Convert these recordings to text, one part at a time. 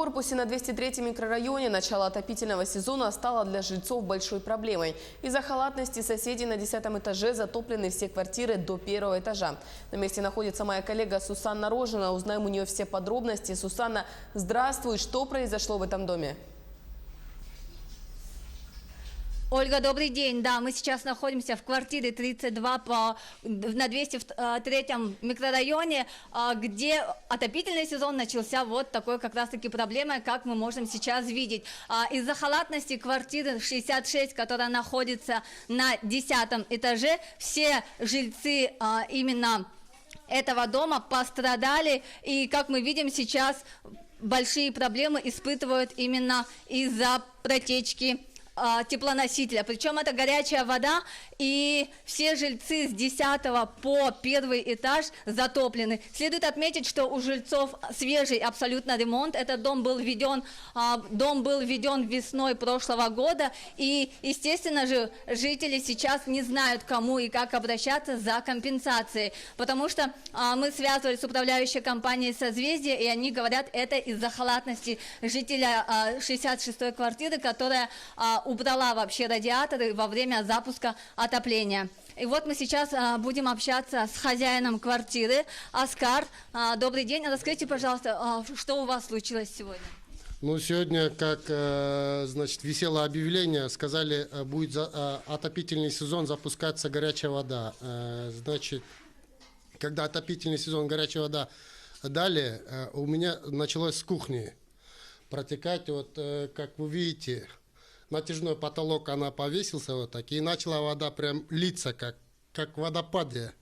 корпусе на 203-м микрорайоне начало отопительного сезона стало для жильцов большой проблемой. Из-за халатности соседей на 10-м этаже затоплены все квартиры до 1-го этажа. На месте находится моя коллега Сусанна Рожина. Узнаем у нее все подробности. Сусанна, здравствуй. Что произошло в этом доме? Ольга, добрый день. Да, мы сейчас находимся в квартире 32 на 203-м микрорайоне, где отопительный сезон начался вот такой как раз-таки проблемой, как мы можем сейчас видеть. Из-за халатности квартиры 66, которая находится на 10-м этаже, все жильцы именно этого дома пострадали. И, как мы видим, сейчас большие проблемы испытывают именно из-за протечки теплоносителя. Причем это горячая вода, и все жильцы с 10 по 1-й этаж затоплены. Следует отметить, что у жильцов свежий абсолютно ремонт. Этот дом был введен весной прошлого года, и, естественно же, жители сейчас не знают, кому и как обращаться за компенсацией, потому что мы связывались с управляющей компанией «Созвездие», и они говорят, это из-за халатности жителя 66-й квартиры, которая убрала вообще радиаторы во время запуска отопления. И вот мы сейчас будем общаться с хозяином квартиры. Оскар, добрый день. Расскажите, пожалуйста, что у вас случилось сегодня? Ну, сегодня, как, значит, висело объявление, сказали, будет отопительный сезон, запускаться горячая вода. Значит, когда отопительный сезон, горячая вода дали, у меня началось с кухни протекать, вот, как вы видите, натяжной потолок, она повесился вот так, и начала вода прям литься, как в водопаде.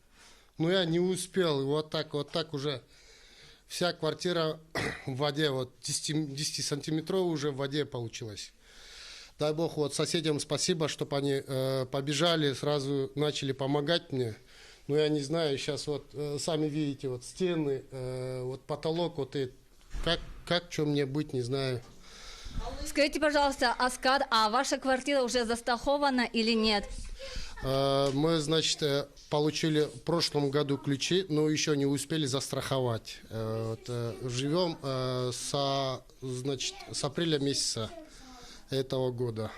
Но я не успел, вот так уже вся квартира в воде, вот 10 сантиметров уже в воде получилось. Дай бог, вот соседям спасибо, чтобы они побежали, сразу начали помогать мне. Но я не знаю, сейчас вот сами видите, вот стены, вот потолок, вот и как что мне быть, не знаю. Скажите, пожалуйста, Оскар, а ваша квартира уже застрахована или нет? Мы, значит, получили в прошлом году ключи, но еще не успели застраховать. Вот, живем с апреля месяца этого года.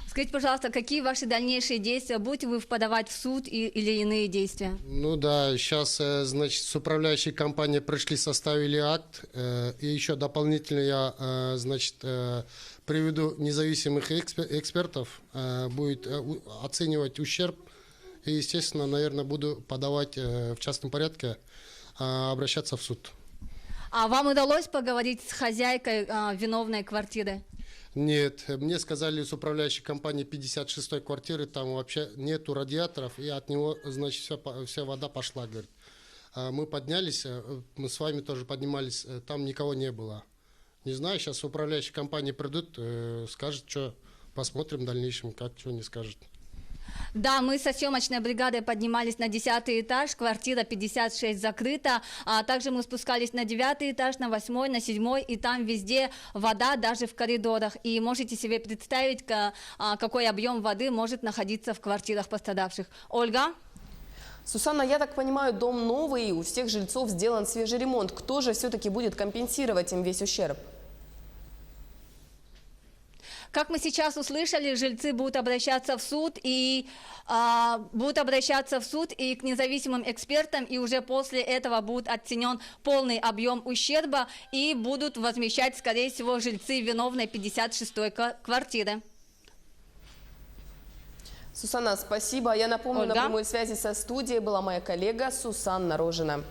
Скажите, пожалуйста, какие ваши дальнейшие действия? Будете вы подавать в суд или иные действия? Ну да, сейчас, значит, с управляющей компанией пришли, составили акт. И еще дополнительно я, значит, приведу независимых экспертов, будет оценивать ущерб. И, естественно, наверное, буду подавать в частном порядке, обращаться в суд. А вам удалось поговорить с хозяйкой виновной квартиры? Нет, мне сказали с управляющей компанией 56-й квартиры, там вообще нету радиаторов, и от него, значит, вся вода пошла, говорит. Мы поднялись, мы с вами тоже поднимались, там никого не было. Не знаю, сейчас управляющие компании придут, скажут, что, посмотрим в дальнейшем, как, что они скажут. Да, мы со съемочной бригадой поднимались на 10-й этаж, квартира 56 закрыта, а также мы спускались на 9-й этаж, на 8-й, на 7-й, и там везде вода, даже в коридорах. И можете себе представить, какой объем воды может находиться в квартирах пострадавших. Ольга? Сусанна, я так понимаю, дом новый, у всех жильцов сделан свежий ремонт. Кто же все-таки будет компенсировать им весь ущерб? Как мы сейчас услышали, жильцы будут обращаться в суд и к независимым экспертам, и уже после этого будет оценен полный объем ущерба и будут возмещать, скорее всего, жильцы виновной 56-й квартиры. Сусанна, спасибо. Я напомню, Ольга? на прямой связи со студией была моя коллега Сусанна Рожина.